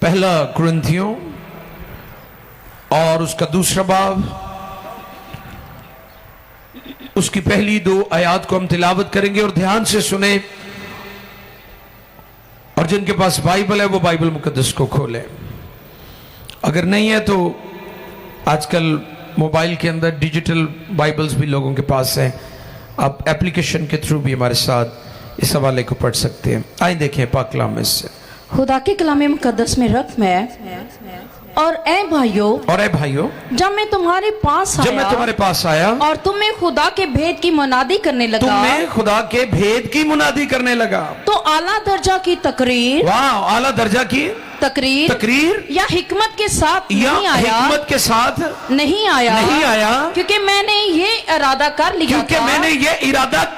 पहला कुरिन्थियों और उसका दूसरा बाब, उसकी पहली 2 आयत को हम तिलावत करेंगे और ध्यान से सुने। और जिनके पास बाइबल है वो बाइबल मुकद्दस को खोलें। अगर नहीं है तो आजकल मोबाइल के अंदर डिजिटल बाइबल्स भी लोगों के पास हैं, आप एप्लीकेशन के थ्रू भी हमारे साथ इस हवाले को पढ़ सकते हैं। आइए देखें पाक कलाम में से। खुदा के कलाम मुकद्दस में रकम है, और ए भाइयों, जब मैं तुम्हारे पास आया और तुम्हें खुदा के भेद की मुनादी करने लगा, तो आला दर्जा की तकरीर, आला दर्जा की तकरीर या हिकमत के साथ नहीं आया, क्योंकि मैंने ये इरादा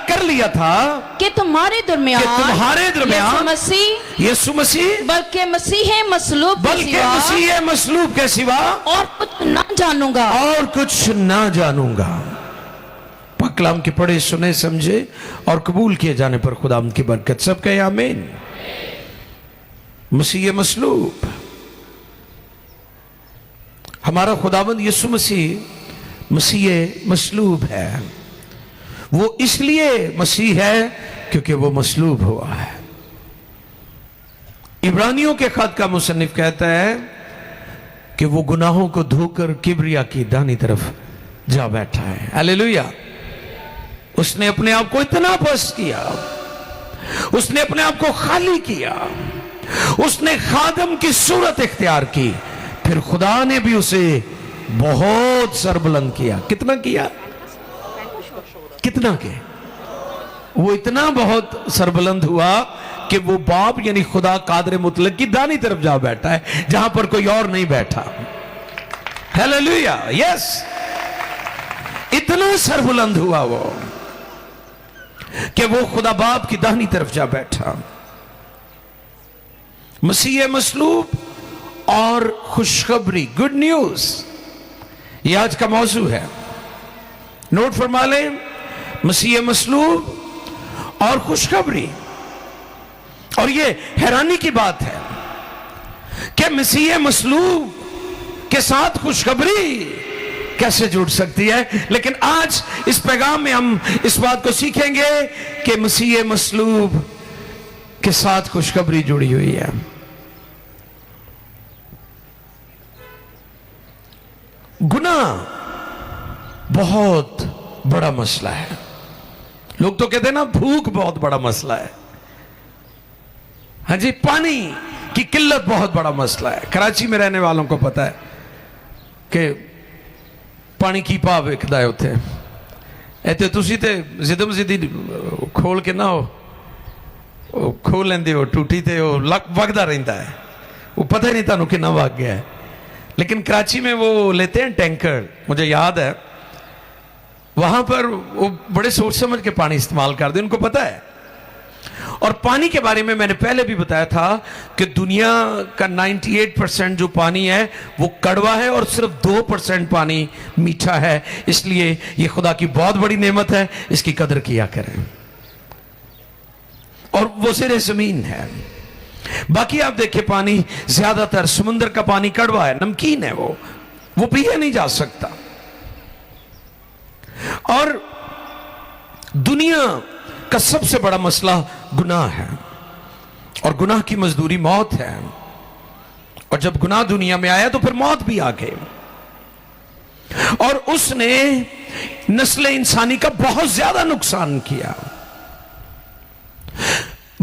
कर लिया था कि तुम्हारे दरमियान यीशु मसीह बल्कि मसीह मसलूब के सिवा और कुछ ना जानूंगा। पाक कलाम के पढ़े सुने समझे और कबूल किए जाने पर खुदावंद की बरकत। सब कहे आमीन। मसीह मसलूब, हमारा खुदावंद यीशु मसीह मसलूब है। वो इसलिए मसीह है क्योंकि वो मसलूब हुआ है। इब्रानियों के खत का मुसन्निफ कहता है कि वो गुनाहों को धोकर किबरिया की दाहिनी तरफ जा बैठा है। हालेलुया। उसने अपने आप को इतना पस्त किया, उसने अपने आप को खाली किया, उसने खादम की सूरत इख्तियार की, फिर खुदा ने भी उसे बहुत सरबुलंद किया। कितना किया? कितना के? वो इतना बहुत सरबुलंद हुआ कि वो बाप यानी खुदा कादर मुतलक की दानी तरफ जा बैठा है, जहां पर कोई और नहीं बैठा। हालेलुया। यस, इतना सरबुलंद हुआ वो कि वो खुदा बाप की दाहिनी तरफ जा बैठा। मसीह मसलूब और खुशखबरी, गुड न्यूज, यह आज का मौजू है। नोट फरमा लें, मसीह मसलूब और खुशखबरी। और ये हैरानी की बात है कि मसीह मसलूब के साथ खुशखबरी कैसे जुड़ सकती है। लेकिन आज इस पैगाम में हम इस बात को सीखेंगे कि मसीह मसलूब के साथ खुशखबरी जुड़ी हुई है। गुनाह बहुत बड़ा मसला है। लोग तो कहते हैं ना, भूख बहुत बड़ा मसला है। हाँ जी, पानी की किल्लत बहुत बड़ा मसला है। कराची में रहने वालों को पता है कि पानी की पाव वेखदा है उत्थे। इत्थे तुसी ते जिदम जिदी खोल के ना हो खोल लेंदे हो टूटी ते वो लक वगदा रहता है, वो पता ही नहीं तुहानू कितना वग गया है। लेकिन कराची में वो लेते हैं टैंकर, मुझे याद है, वहां पर वो बड़े सोच समझ के पानी इस्तेमाल करते, उनको पता है। और पानी के बारे में मैंने पहले भी बताया था कि दुनिया का 98% जो पानी है वो कड़वा है और सिर्फ 2% पानी मीठा है। इसलिए ये खुदा की बहुत बड़ी नेमत है, इसकी कदर किया करें। और वो सिरे जमीन है। बाकी आप देखिए, पानी ज्यादातर समुद्र का पानी कड़वा है, नमकीन है, वो पिया नहीं जा सकता। और दुनिया का सबसे बड़ा मसला गुनाह है, और गुनाह की मजदूरी मौत है। और जब गुनाह दुनिया में आया तो फिर मौत भी आ गई, और उसने नस्ल इंसानी का बहुत ज्यादा नुकसान किया।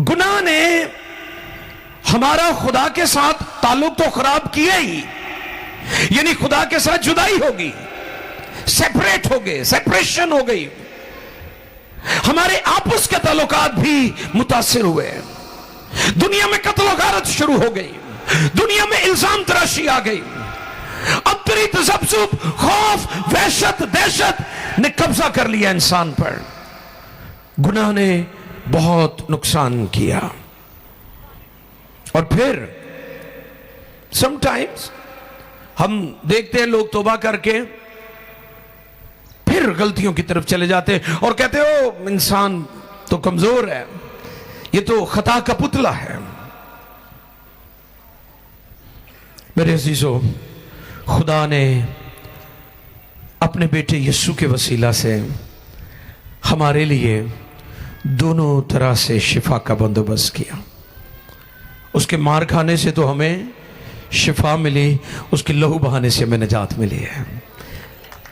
गुनाह ने हमारा खुदा के साथ ताल्लुक तो खराब किया ही, यानी खुदा के साथ जुदाई होगी, सेपरेट हो गए, सेपरेशन हो गई। हमारे आपस के ताल्लुकात भी मुतासिर हुए। दुनिया में कत्ल गारत शुरू हो गई, दुनिया में इल्जाम तराशी आ गई। अब तेरी तजब्जुब, खौफ, वहशत, दहशत ने कब्जा कर लिया इंसान पर। गुनाह ने बहुत नुकसान किया। और फिर समटाइम्स हम देखते हैं लोग तौबा करके फिर गलतियों की तरफ चले जाते हैं और कहते हो इंसान तो कमजोर है, ये तो खता का पुतला है। मेरे अजीजों, खुदा ने अपने बेटे यीशु के वसीला से हमारे लिए दोनों तरह से शिफा का बंदोबस्त किया। उसके मार खाने से तो हमें शिफा मिली, उसके लहू बहाने से हमें निजात मिली है।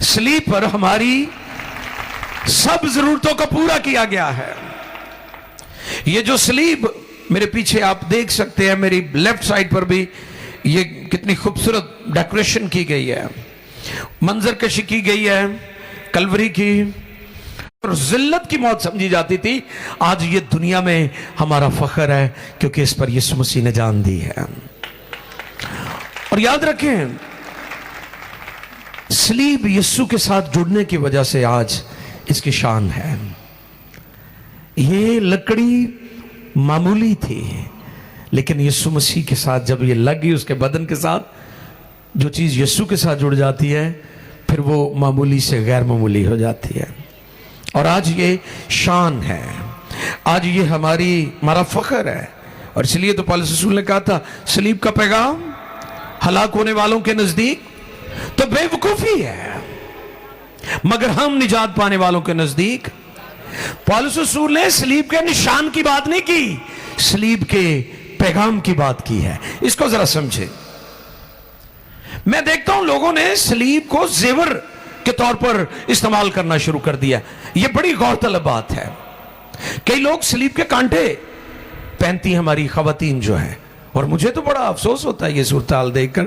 सलीब पर हमारी सब जरूरतों को पूरा किया गया है। ये जो सलीब मेरे पीछे आप देख सकते हैं, मेरी लेफ्ट साइड पर भी ये कितनी खूबसूरत डेकोरेशन की गई है, मंजर कशी की गई है कलवरी की। और जिल्लत की मौत समझी जाती थी, आज ये दुनिया में हमारा फख्र है क्योंकि इस पर यीशु मसीह ने जान दी है। और याद रखें, सलीब यीशु के साथ जुड़ने की वजह से आज इसकी शान है। ये लकड़ी मामूली थी, लेकिन यीशु मसीह के साथ जब ये लग गई, उसके बदन के साथ, जो चीज यीशु के साथ जुड़ जाती है फिर वो मामूली से गैर मामूली हो जाती है। और आज ये शान है, आज ये हमारा फख्र है। और इसलिए तो पौलुस रसूल ने कहा था, सलीब का पैगाम हलाक होने वालों के नजदीक तो बेवकूफी है, मगर हम निजात पाने वालों के नजदीक। पौलुस रसूल ने सलीब के निशान की बात नहीं की, सलीब के पैगाम की बात की है। इसको जरा समझे। मैं देखता हूं लोगों ने सलीब को जेवर के तौर पर इस्तेमाल करना शुरू कर दिया। यह बड़ी गौरतलब बात है। कई लोग सलीब के कांटे पहनती हैं हमारी खवातीन जो है, और मुझे तो बड़ा अफसोस होता है ये सूरत देखकर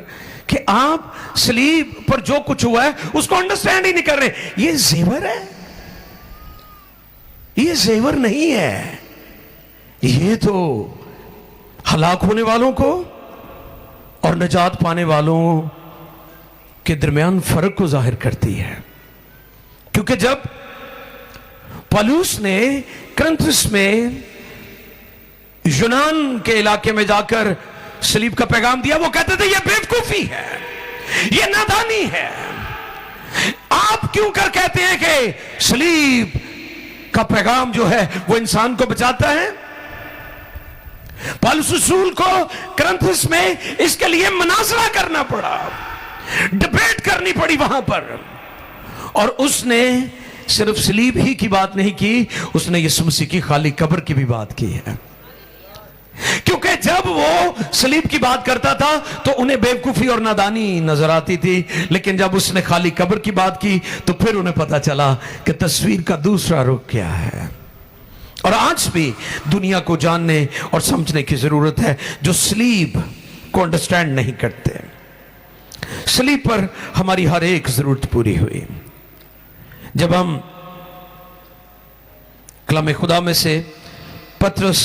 कि आप सलीब पर जो कुछ हुआ है उसको अंडरस्टैंड ही नहीं कर रहे। ये जेवर है, ये जेवर नहीं है, ये तो हलाक होने वालों को और निजात पाने वालों के दरमियान फर्क को जाहिर करती है। क्योंकि जब पौलुस ने कुरिन्थुस में यूनान के इलाके में जाकर सलीब का पैगाम दिया, वो कहते थे ये बेवकूफी है, ये नादानी है। आप क्यों कर कहते हैं कि सलीब का पैगाम जो है वो इंसान को बचाता है? पौलुस रसूल को कुरिन्थुस में इसके लिए मुनाजरा करना पड़ा, डिबेट करनी पड़ी वहां पर। और उसने सिर्फ सलीब ही की बात नहीं की, उसने यीशु मसीह की खाली कब्र की भी बात की है। क्योंकि जब वो सलीब की बात करता था तो उन्हें बेवकूफी और नादानी नजर आती थी, लेकिन जब उसने खाली कब्र की बात की तो फिर उन्हें पता चला कि तस्वीर का दूसरा रुख क्या है। और आज भी दुनिया को जानने और समझने की जरूरत है जो सलीब को अंडरस्टैंड नहीं करते। सलीब पर हमारी हर एक जरूरत पूरी हुई। जब हम कलाम खुदा में से पतरस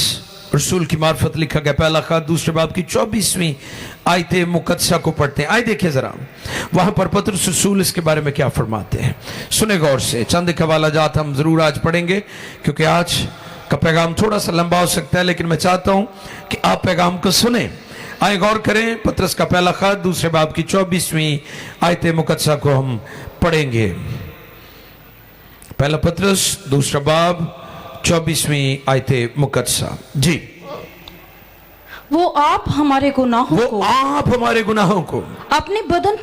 रसूल की मार्फत लिखा गया पहला खत दूसरे बाब की 24वीं आयते मुकद्दसा को पढ़ते हैं। आइए देखिए जरा वहां पर पतरस रसूल इसके बारे में क्या फरमाते हैं। सुने गौर से। चंद एक हवाला जात हम जरूर आज पढ़ेंगे क्योंकि आज का पैगाम थोड़ा सा लंबा हो सकता है, लेकिन मैं चाहता हूं कि आप पैगाम को सुने। आए गौर करें। पतरस का पहला खत दूसरे बाब की 24वीं आयते मुकद्दसा को हम पढ़ेंगे। पहला पतरस दूसरा बाब 24वीं आयते मुकद्दसा। जी। वो आप हमारे गुनाहों को अपने बदन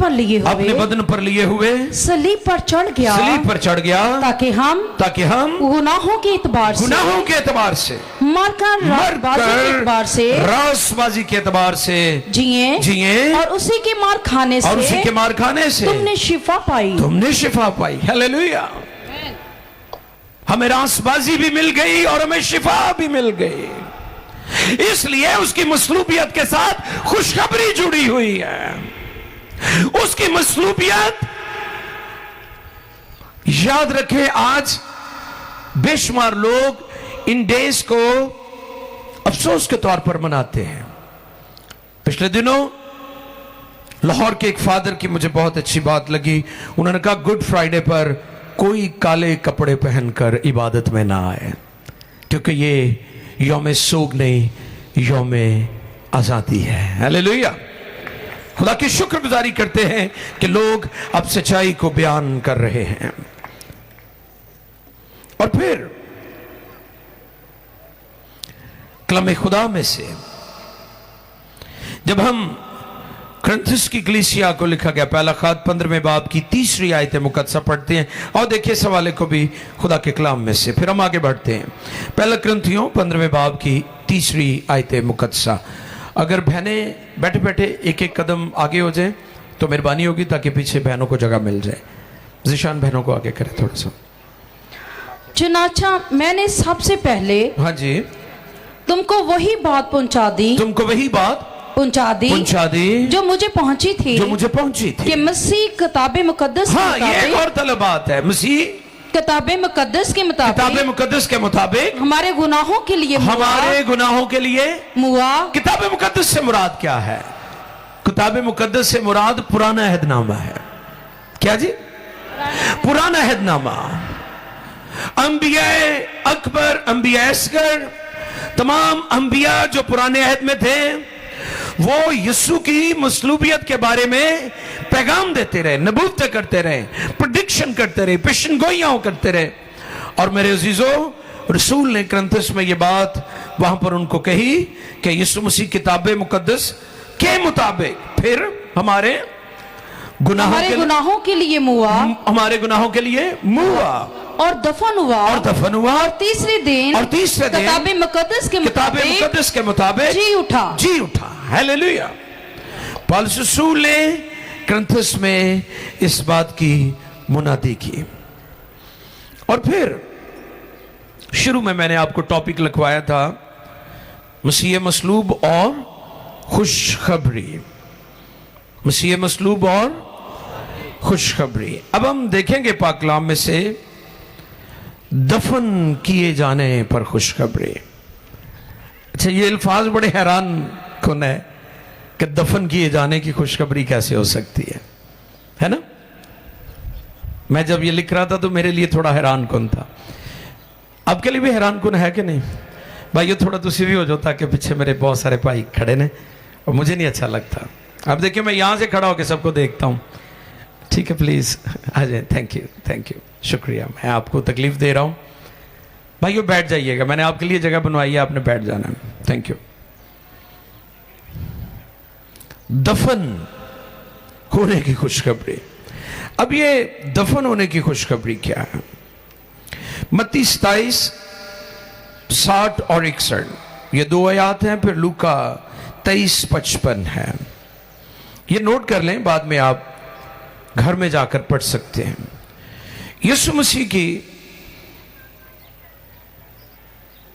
पर लिए हुए सलीब पर चढ़ गया ताकि हम गुनाहों के एतबार से मरकर रासबाजी के एतबार से जिए और उसी के मार खाने से तुमने शिफा पाई। हालेलुया। हमें रासबाजी भी मिल गई और हमें शिफा भी मिल गई, इसलिए उसकी मसलूबियत के साथ खुशखबरी जुड़ी हुई है। उसकी मसलूबियत याद रखें। आज बेशुमार लोग इन डेज को अफसोस के तौर पर मनाते हैं। पिछले दिनों लाहौर के एक फादर की मुझे बहुत अच्छी बात लगी। उन्होंने कहा गुड फ्राइडे पर कोई काले कपड़े पहनकर इबादत में ना आए, क्योंकि ये यौम सोग नहीं, यौम आजादी है। हालेलुया। खुदा की शुक्रगुजारी करते हैं कि लोग अब सच्चाई को बयान कर रहे हैं। और फिर कलम खुदा में से जब हम कुरिन्थियों की कलीसिया को लिखा गया पहला खत 15वें बाब की 3री आयत मुकद्दसा पढ़ते हैं और देखिए इस हवाले को भी खुदा के कलाम में से, फिर हम आगे बढ़ते हैं। पहला कुरिन्थियों 15वें बाब की 3री आयत मुकद्दसा। अगर बहनें बैठे बैठे एक एक कदम आगे हो जाए तो मेहरबानी होगी, ताकि पीछे बहनों को जगह मिल जाए। जिशान बहनों को आगे करें थोड़ा सा। चुनाचा मैंने सबसे पहले, हाँ जी, तुमको वही बात पहुंचा दी, तुमको वही बात पहुंचा दी जो मुझे पहुंची थी, कि मसीह किताब मुकद्दस हाँ, ये एक और तलब बात है। मसीह किताब मुकद्दस के मुताबिक हमारे गुनाहों के लिए मुआ। किताब मुकद्दस से मुराद क्या है? किताब मुकद्दस से मुराद पुराना अहदनामा है। क्या जी? पुराना अहदनामा। अंबिया अकबर, अंबिया असगर, तमाम अंबिया जो पुराने अहद में थे, वो यीशु की मसलूबियत के बारे में पैगाम देते रहे, नबूवतें करते रहे, प्रेडिक्शन करते रहे, पेशन गोइयां करते रहे। और मेरे अजीजों, रसूल ने कुरिन्थियों में ये बात वहां पर उनको कही कि यीशु मसीह किताब मुकद्दस के मुताबिक फिर हमारे गुनाहों के लिए मुआ और दफन हुआ और तीसरे दिन किताब मुकद्दस के मुताबिक जी उठा। हालेलुया। पौलुस रसूल ने कुरिन्थियों में इस बात की मुनादी की। और फिर शुरू में मैंने आपको टॉपिक लिखवाया था, मसीह मसलूब और खुशखबरी। मसीह मसलूब और खुशखबरी। अब हम देखेंगे पाक कलाम में से दफन किए जाने पर खुशखबरी। अच्छा, ये अल्फाज बड़े हैरान कुन है कि दफन किए जाने की खुशखबरी कैसे हो सकती है ना? मैं जब ये लिख रहा था तो मेरे लिए थोड़ा हैरान कुन था। आपके लिए भी हैरान कुन है कि नहीं भाई? ये थोड़ा तुसी भी हो जाता कि पीछे मेरे बहुत सारे भाई खड़े ने और मुझे नहीं अच्छा लगता। अब देखिए, मैं यहां से खड़ा होकर सबको देखता हूं। ठीक है, प्लीज आ जाए। थैंक यू, शुक्रिया। मैं आपको तकलीफ दे रहा हूं भाई, वो बैठ जाइएगा। मैंने आपके लिए जगह बनवाई है, आपने बैठ जाना है। Thank you. दफन होने की खुशखबरी। अब ये दफन होने की खुशखबरी क्या है? मत्ती 27, 60 और 61 ये 2 आयत हैं। फिर लूका 23, 55 है। ये नोट कर लें, बाद में आप घर में जाकर पढ़ सकते हैं। यीशु मसीह की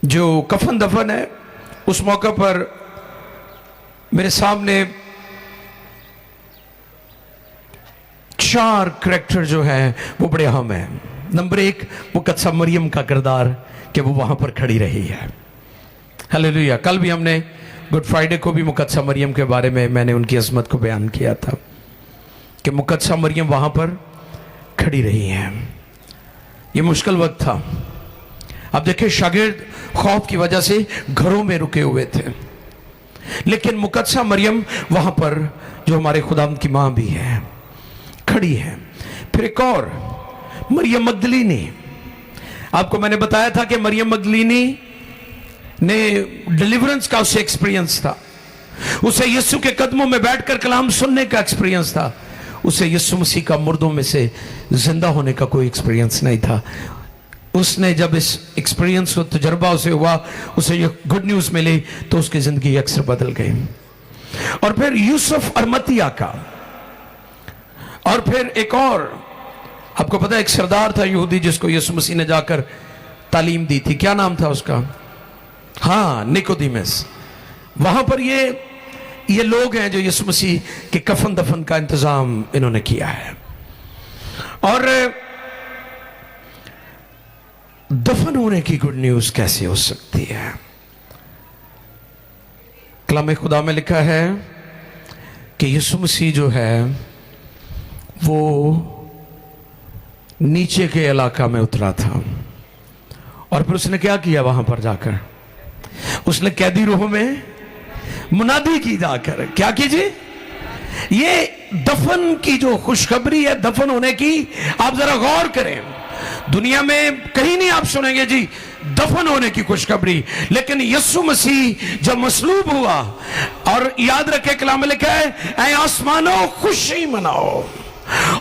जो कफन दफन है, उस मौका पर मेरे सामने 4 करैक्टर जो हैं वो बड़े अहम हैं। नंबर 1, वो कदसा मरियम का किरदार कि वो वहां पर खड़ी रही है। हालेलुया। कल भी हमने गुड फ्राइडे को भी मुकद्दसा मरियम के बारे में मैंने उनकी अजमत को बयान किया था कि मुकद्दसा मरियम वहां पर खड़ी रही हैं। ये मुश्किल वक्त था। अब देखिए, शागिर्द खौफ की वजह से घरों में रुके हुए थे, लेकिन मुकद्दसा मरियम वहां पर, जो हमारे खुदावंद की मां भी है, खड़ी है। फिर एक और मरियम मगदलीनी। आपको मैंने बताया था कि मरियम मगदलीनी ने डिलीवरेंस का उसे एक्सपीरियंस था। उसे यीशु के कदमों में बैठकर कलाम सुनने का एक्सपीरियंस था। उसे यीशु मसीह का मुर्दों में से जिंदा होने का कोई एक्सपीरियंस नहीं था। उसने जब इस एक्सपीरियंस को तजर्बा उसे हुआ, उसे ये गुड न्यूज मिली, तो उसकी जिंदगी अक्सर बदल गई। और फिर यूसुफ अरमतिया का। और फिर एक और, आपको पता है, एक सरदार था यहूदी जिसको यीशु मसीह ने जाकर तालीम दी थी। क्या नाम था उसका? हाँ, निकोदेमस। वहां पर ये लोग हैं जो यीशु मसीह के कफन दफन का इंतजाम इन्होंने किया है। और दफन होने की गुड न्यूज कैसे हो सकती है? कलाम खुदा में लिखा है कि यीशु मसीह जो है वो नीचे के इलाका में उतरा था। और फिर उसने क्या किया? वहां पर जाकर उसने कैदी रूह में मुनादी की जाकर। क्या कीजिए? ये दफन की जो खुशखबरी है, दफन होने की, आप जरा गौर करें। दुनिया में कहीं नहीं आप सुनेंगे जी दफन होने की खुशखबरी। लेकिन यीशु मसीह जब मसलूब हुआ, और याद रखे कलाम में लिखा है, ऐ आसमानों खुशी मनाओ।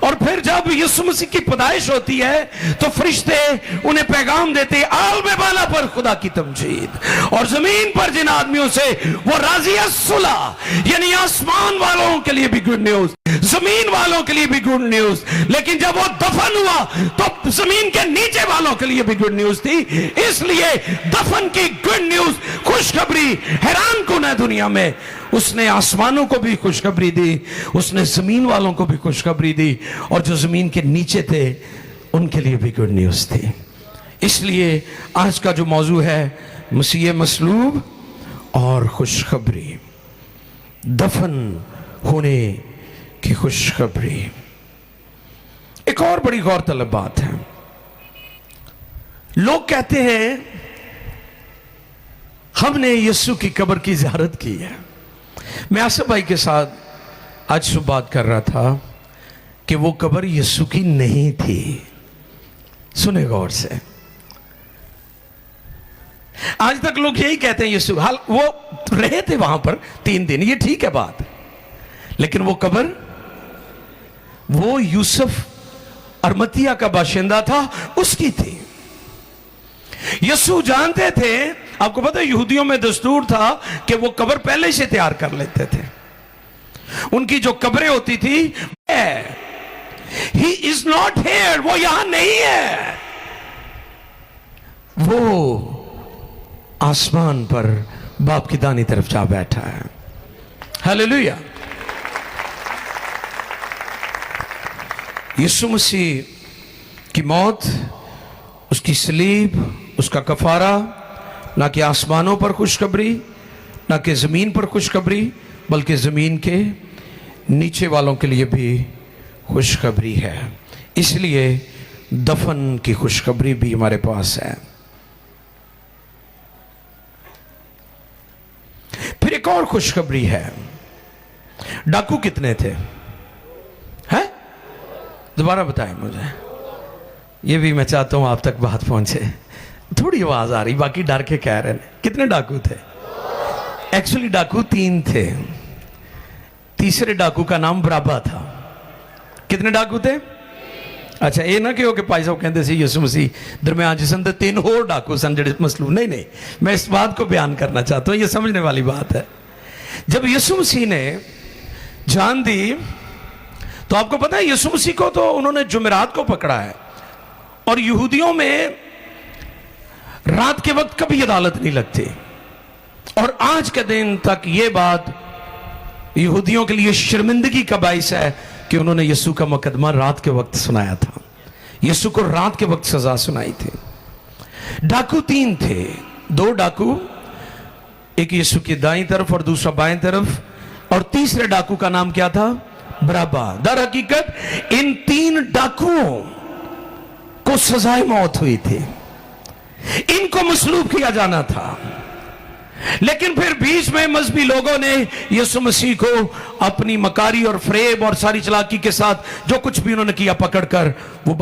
और फिर जब यीशु मसीह की पैदाइश होती है तो फरिश्ते उन्हें पैगाम देते, आलम बाला पर खुदा की तमजीद, और जमीन पर जिन आदमियों से वो राजी सुलह, यानी आसमान वालों के लिए भी गुड न्यूज, जमीन वालों के लिए भी गुड न्यूज। लेकिन जब वो दफन हुआ तो जमीन के नीचे वालों के लिए भी गुड न्यूज थी। इसलिए दफन की गुड न्यूज, खुशखबरी हैरान कौन है दुनिया में। उसने आसमानों को भी खुशखबरी दी, उसने जमीन वालों को भी खुशखबरी दी, और जो जमीन के नीचे थे उनके लिए भी गुड न्यूज थी। इसलिए आज का जो मौजू है मसीह मसलूब और खुशखबरी, दफन होने की खुशखबरी। एक और बड़ी गौरतलब बात है, लोग कहते हैं हमने यीशु की कब्र की ज़ियारत की है। मैं आसिफ भाई के साथ आज सुबह बात कर रहा था कि वो कब्र यीशु की नहीं थी। सुने गौर से, आज तक लोग यही कहते हैं यीशु, हाल वो रहे थे वहां पर 3 दिन, ये ठीक है बात, लेकिन वो कब्र वो यूसुफ अरमतिया का बाशिंदा था, उसकी थी। यीशु जानते थे, आपको पता है यहूदियों में दस्तूर था कि वो कब्र पहले से तैयार कर लेते थे। उनकी जो कब्रें होती थी, ही इज नॉट हियर, वो यहां नहीं है, वो आसमान पर बाप की दानी तरफ जा बैठा है। हालेलुया। यीशु मसीह की मौत, उसकी सलीब, उसका कफारा, ना कि आसमानों पर खुशखबरी, ना कि जमीन पर खुशखबरी, बल्कि जमीन के नीचे वालों के लिए भी खुशखबरी है। इसलिए दफन की खुशखबरी भी हमारे पास है। फिर एक और खुशखबरी है। डाकू कितने थे? हैं? दोबारा बताएं मुझे, ये भी मैं चाहता हूं आप तक बात पहुंचे। थोड़ी आवाज आ रही, बाकी डर के कह रहे हैं। कितने डाकू थे? एक्चुअली डाकू 3 थे। तीसरे डाकू का नाम बराबा था। कितने डाकू थे? अच्छा, ये ना कहो कि भाई साहब कहते सी यीशु मसीह दरम्यान जिसन तो 3 होर डाकू सन जेडे मसलूब। नहीं नहीं, मैं इस बात को बयान करना चाहता हूं, ये समझने वाली बात है। जब यीशु मसीह ने जान दी, तो आपको पता है यीशु मसीह को तो उन्होंने जुमेरात को पकड़ा है, और यहूदियों में रात के वक्त कभी अदालत नहीं लगती, और आज के दिन तक ये बात यहूदियों के लिए शर्मिंदगी का बाइस है कि उन्होंने यीशु का मुकदमा रात के वक्त सुनाया था। यीशु को रात के वक्त सजा सुनाई थी। डाकू 3 थे। 2 डाकू, एक यीशु की दाईं तरफ और दूसरा बाएं तरफ, और तीसरे डाकू का नाम क्या था? बराबा। दर हकीकत इन 3 डाकुओं को सजाए मौत हुई थी, इनको मसलूब किया जाना था। लेकिन फिर बीच में मजहबी लोगों ने यीशु मसीह को अपनी मकारी और फ्रेब और सारी चालाकी के साथ जो कुछ भी उन्होंने किया पकड़कर वो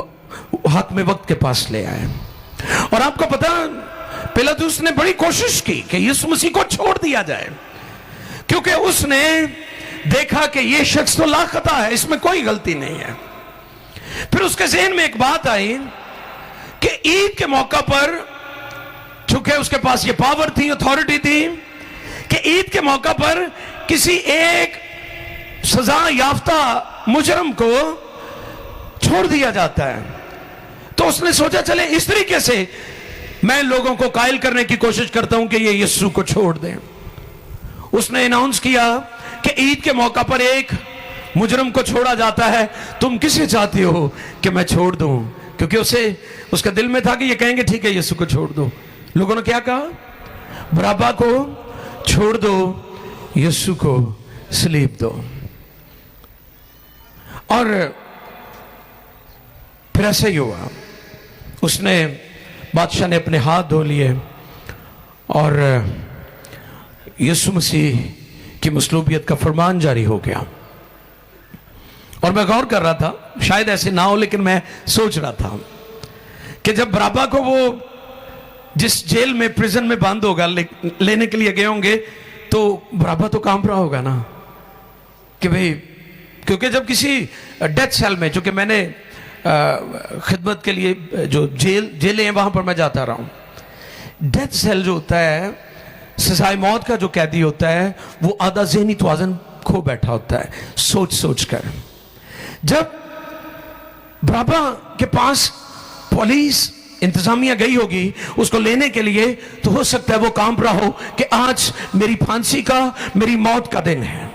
हाथ में वक्त के पास ले आए। और आपको पता, पिलातुस ने बड़ी कोशिश की कि यीशु मसीह को छोड़ दिया जाए, क्योंकि उसने देखा कि यह शख्स तो लाखता है, इसमें कोई गलती नहीं है। फिर उसके ज़हन में एक बात आई कि ईद के मौका पर, चूंकि उसके पास ये पावर थी, अथॉरिटी थी, कि ईद के मौका पर किसी एक सजा याफ्ता मुजरम को छोड़ दिया जाता है। तो उसने सोचा चले इस तरीके से मैं लोगों को कायल करने की कोशिश करता हूं कि ये यीशु को छोड़ दें। उसने अनाउंस किया कि ईद के मौका पर एक मुजरम को छोड़ा जाता है, तुम किसे चाहते हो कि मैं छोड़ दूं? क्योंकि उसके दिल में था कि ये कहेंगे ठीक है यीशु को छोड़ दो। लोगों ने क्या कहा? बराबा को छोड़ दो, यीशु को सलीब दो। और फिर ऐसे ही हुआ। उसने, बादशाह ने अपने हाथ धो लिए और यीशु मसीह की मसलूबियत का फरमान जारी हो गया। और मैं गौर कर रहा था, शायद ऐसे ना हो, लेकिन मैं सोच रहा था कि जब बराबा को वो जिस जेल में, प्रिजन में बंद होगा, लेने के लिए गए होंगे, तो बराबर तो कांप रहा होगा ना कि भाई, क्योंकि जब किसी डेथ सेल में, चूंकि मैंने खिदमत के लिए जो जेलें हैं वहां पर मैं जाता रहा हूं, डेथ सेल जो होता है, सजाए मौत का जो कैदी होता है, वो आधा ज़हनी तवाज़ुन खो बैठा होता है सोच सोच कर। जब बराबा के पास पुलिस इंतजामिया गई होगी उसको लेने के लिए, तो हो सकता है वो कांप रहा हो कि आज मेरी फांसी का, मेरी मौत का दिन है।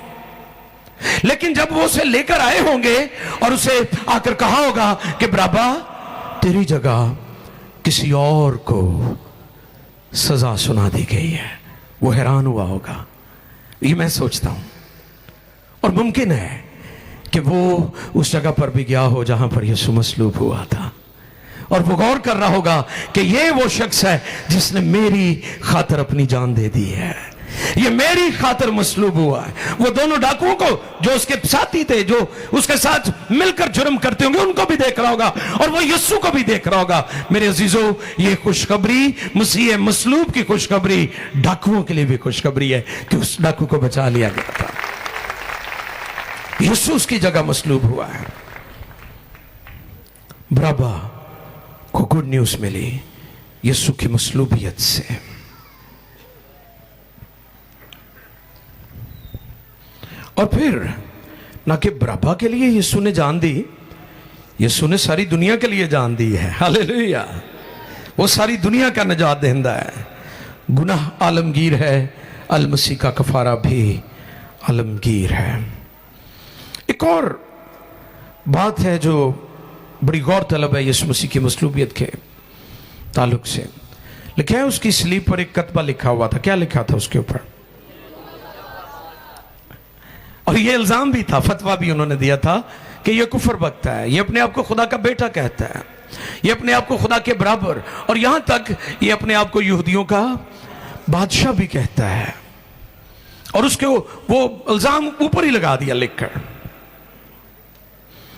लेकिन जब वो उसे लेकर आए होंगे और उसे आकर कहा होगा कि बराबा तेरी जगह किसी और को सजा सुना दी गई है, वो हैरान हुआ होगा। ये मैं सोचता हूं, और मुमकिन है कि वो उस जगह पर भी गया हो जहां पर यीशु मसलूब हुआ था, और वो गौर कर रहा होगा कि ये वो शख्स है जिसने मेरी खातिर अपनी जान दे दी है, ये मेरी खातिर मसलूब हुआ है। वो दोनों डाकुओं को जो उसके साथी थे, जो उसके साथ मिलकर जुर्म करते होंगे, उनको भी देख रहा होगा, और वो यीशु को भी देख रहा होगा। मेरे अजीजों, ये खुशखबरी, मसीह मसलूब की खुशखबरी डाकुओं के लिए भी खुशखबरी है कि उस डाकू को बचा लिया गया था, यीशु उसकी जगह मसलूब हुआ है। बराबा को गुड न्यूज मिली यीशु की मसलूबियत से। और फिर ना कि बराबा के लिए यीशु ने जान दी, यीशु ने सारी दुनिया के लिए जान दी है। हालेलुया। वो सारी दुनिया का निजात देंदा है। गुनाह आलमगीर है, अल मसीह का कफारा भी आलमगीर है। एक और बात है जो बड़ी गौर तलब है यीशु मसीह की मसलूबियत के ताल्लुक से। लिखा है उसकी स्लीब पर एक कतबा लिखा हुआ था। क्या लिखा था उसके ऊपर? और ये इल्जाम भी था, फतवा भी उन्होंने दिया था कि ये कुफर बकता है, ये अपने आप को खुदा का बेटा कहता है, ये अपने आप को खुदा के बराबर, और यहां तक ये अपने आप को यहूदियों का बादशाह भी कहता है। और उसके वो इल्जाम ऊपर ही लगा दिया लिखकर।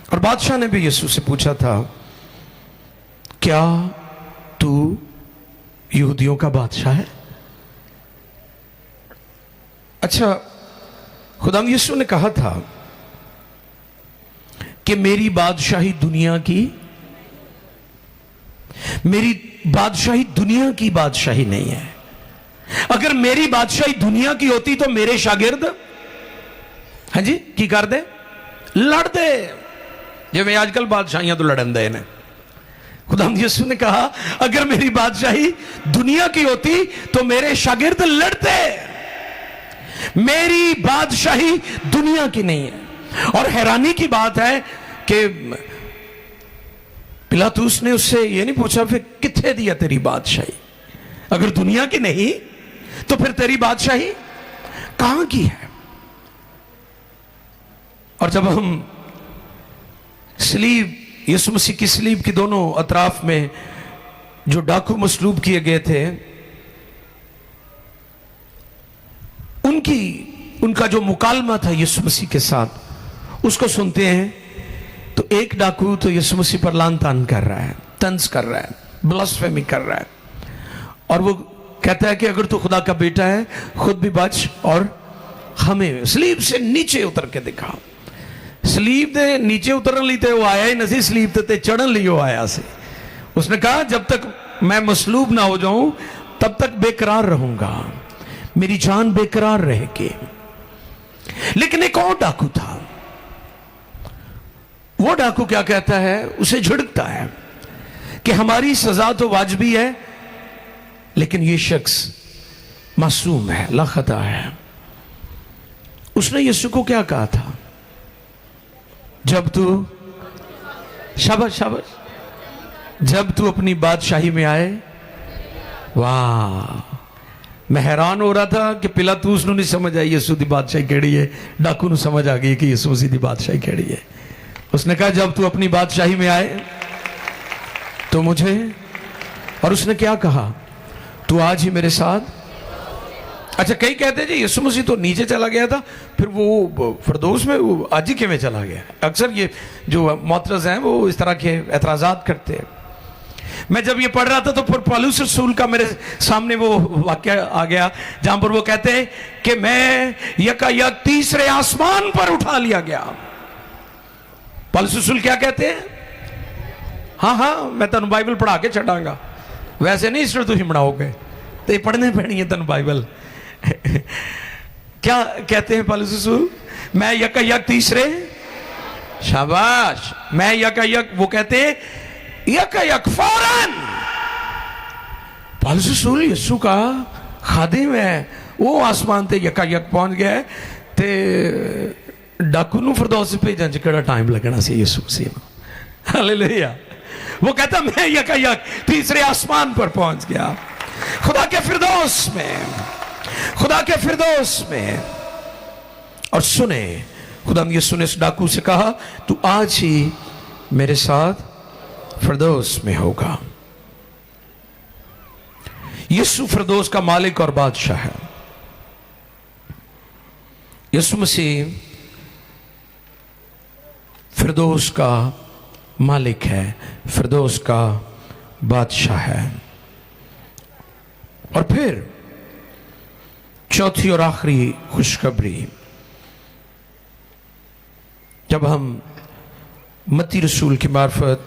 और बादशाह ने भी यीशु से पूछा था, क्या तू यहूदियों का बादशाह है? अच्छा, खुदाम यीशु ने कहा था कि मेरी बादशाही दुनिया की, मेरी बादशाही दुनिया की बादशाही नहीं है। अगर मेरी बादशाही दुनिया की होती तो मेरे शागिर्द, हाँ जी, की कर दे, लड़ दे। जिवें आजकल बादशाहियां तो लड़न दे ने। खुदाम यीशु ने कहा, अगर मेरी बादशाही दुनिया की होती तो मेरे शागिर्द लड़ते। मेरी बादशाही दुनिया की नहीं है। और हैरानी की बात है कि पिलातुस ने उससे ये नहीं पूछा फिर किथे दिया तेरी बादशाही, अगर दुनिया की नहीं तो फिर तेरी बादशाही कहां की है? और जब हम स्लीब, यीशु मसीह की स्लीब की दोनों अतराफ में जो डाकू मसलूब किए गए थे, उनका जो मुकालमा था यीशु मसीह के साथ, उसको सुनते हैं तो एक डाकू तो यीशु मसीह पर लान तान कर रहा है, तंज कर रहा है, ब्लास्फेमी कर रहा है, और वो कहता है कि अगर तू खुदा का बेटा है खुद भी बच और हमें स्लीब से नीचे उतर के दिखा। स्लीब दे नीचे उतरन ली वो आया ही नहीं, स्लीब ते चढ़न ली वो आया से। उसने कहा जब तक मैं मसलूब ना हो जाऊं तब तक बेकरार रहूंगा, मेरी जान बेकरार रहेगी। लेकिन एक और डाकू था। वो डाकू क्या कहता है? उसे झिड़कता है कि हमारी सजा तो वाजिबी है, लेकिन ये शख्स मासूम है, लाखता है। उसने यीशु को क्या कहा था? जब तू, शाबाश शाबाश, जब तू अपनी बादशाही में आए। वाह, मैं हैरान हो रहा था कि पिलातुस नहीं समझ आई यीशु दी बादशाही केड़ी है, डाकू ਨੂੰ समझ आ गई कि यीशु मसीह दी बादशाही केड़ी है। उसने कहा जब तू अपनी बादशाही में आए तो मुझे, और उसने क्या कहा? तू आज ही मेरे साथ। अच्छा, कई कहते जी यीशु मसीह तो नीचे चला गया था, फिर वो फिरदौस में वो आज ही किवें चला गया? अक्सर ये जो मुअतरज़ हैं वो इस तरह के एतराज़ात करते हैं। मैं जब ये पढ़ रहा था तो फिर पौलुस रसूल का मेरे सामने वो वाक्य आ गया जहां पर वो कहते हैं कि मैं यकायक तीसरे आसमान पर उठा लिया गया। पौलुस रसूल क्या कहते हैं? हाँ मैं तेन बाइबल पढ़ा के छड़ांगा, वैसे नहीं इसमें तुम बनाओगे, तो ये पढ़ने पैनी है तेन बाइबल। क्या कहते हैं पौलुस रसूल? मैं यकायक तीसरे, शाबाश, मैं यकायक, वो कहते हैं यकायक फौरन। पौलुस रसूल यीशु का खादिम है, वो आसमान ते यकायक पहुंच गया ते डाकू नु फिरदौस भेजन च केड़ा टाइम लगना सी यीशु मसीह नूं। हालेलुया। वो कहता मैं यकायक तीसरे आसमान पर पहुंच गया, खुदा के फिरदौस में, खुदा के फिरदौस में। और सुने, खुदा ने यीशु ने इस डाकू से कहा तू आज ही मेरे साथ फिरदौस में होगा। यीशु फिरदौस का मालिक और बादशाह है। यीशु मसीह फिरदौस का मालिक है, फिरदौस का बादशाह है। और फिर चौथी और आखिरी खुशखबरी, जब हम मत्ती रसूल की मार्फत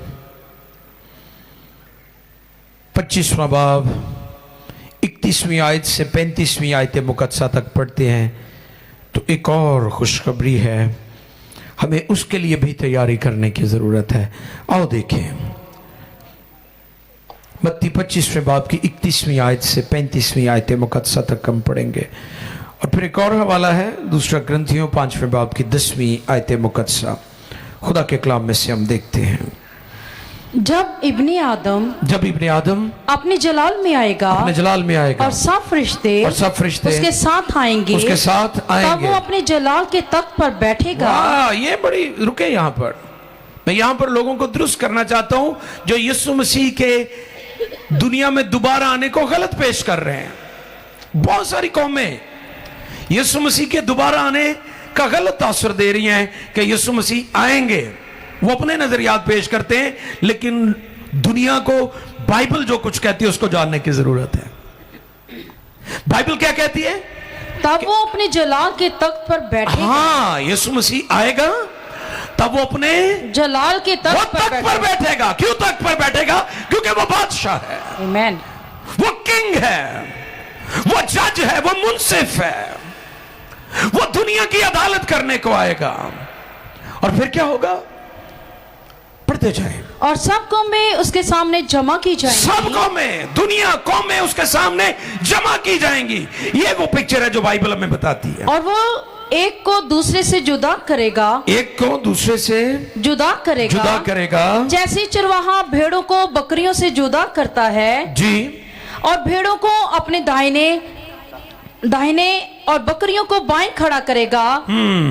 25वां बाब 31वीं आयत से 35वीं आयत मुकद्दसा तक पढ़ते हैं तो एक और खुशखबरी है, हमें उसके लिए भी तैयारी करने की जरूरत है। आओ देखें, मत्ती 25वें बाब की 31वीं आयत से 35वीं आयत मुकद्दसा तक हम पढ़ेंगे। और फिर एक और हवाला है दूसरा ग्रंथियों 5वें बाब की 10वीं आयत मुकद्दसा। खुदा के कलाम में से हम देखते हैं, जब इब्ने आदम अपने जलाल में आएगा, और सब फरिश्ते उसके साथ आएंगे, तब वो अपने जलाल के तख्त पर बैठेगा। ये बड़ी, रुके यहाँ पर, मैं यहाँ पर लोगों को दुरुस्त करना चाहता हूं जो यीशु मसीह के दुनिया में दोबारा आने को गलत पेश कर रहे हैं। बहुत सारी कौमें यीशु मसीह के दोबारा आने का गलत तासुर दे रही हैं कि यीशु मसीह आएंगे, वो अपने नजरियात पेश करते हैं, लेकिन दुनिया को बाइबल जो कुछ कहती है उसको जानने की जरूरत है। बाइबल क्या कहती है? तब वो अपने जलाल के तख्त पर बैठेगा। हाँ, यीशु मसीह आएगा तब वो अपने जलाल के तख्त पर बैठेगा। क्यों तख्त पर बैठेगा? क्योंकि वो बादशाह है, आमीन। वो किंग है, वो जज है, वो मुंसिफ है, वो दुनिया की अदालत करने को आएगा। और फिर क्या होगा? पढ़ते जाए। और सब कौमें उसके सामने जमा की जाएंगी, सब कौमें, दुनिया कौमें उसके सामने जमा की जाएंगी। ये वो पिक्चर है जो बाइबल हमें बताती है। और वो एक को दूसरे से जुदा करेगा, एक को दूसरे से जुदा करेगा, जैसे चरवाहा भेड़ों को बकरियों से जुदा करता है जी, और भेड़ों को अपने दाहिने और बकरियों को बाएं खड़ा करेगा।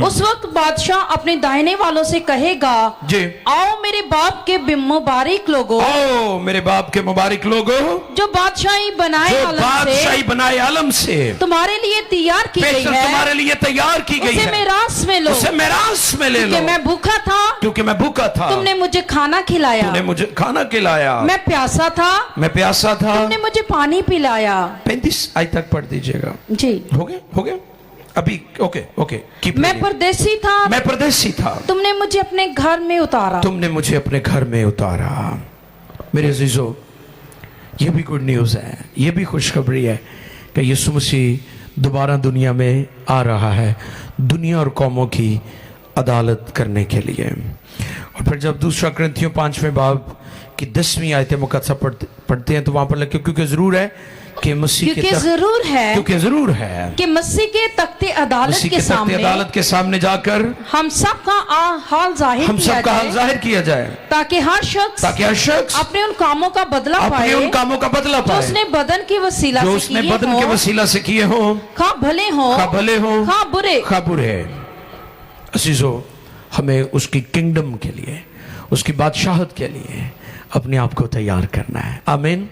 उस वक्त बादशाह अपने दाहिने वालों से कहेगा जी, आओ मेरे बाप के मुबारक लोगो, आओ मेरे बाप के मुबारक लोगो, जो बादशाही बनाए आलम से तुम्हारे लिए तैयार की गई है, तुम्हारे लिए तैयार की गई है। मेरास में लो, उसे मेरास में ले लो, क्योंकि मैं भूखा था, तुमने मुझे खाना खिलाया, मैं प्यासा था, तुमने मुझे पानी पिलाया। 35 आज तक पढ़ दीजिएगा जी। हो गया अभी, ओके। मैं परदेसी था, तुमने मुझे अपने घर में उतारा। मेरे अजीजों, ये भी गुड न्यूज है, ये भी खुशखबरी है कि यीशु मसीह दोबारा दुनिया में आ रहा है, दुनिया और कौमों की अदालत करने के लिए। और फिर जब दूसरा ग्रंथियों 5वें बाब की 10वीं आयत मुकद्दसा पढ़ते हैं तो वहां पर लिखे, क्योंकि जरूर है कि मसीह जरूर है कि मसीह के तख्ते अदालत के सामने जाकर हम सबका हाल जाहिर किया जाए, ताकि हर शख्स अपने उन कामों का बदला पाए जो उसने बदन के वसीला से किए हो, खा भले हो खा बुरे। अजीजों, हमें उसकी किंगडम के लिए, उसकी बादशाहत के लिए अपने आप को तैयार करना है। आमीन।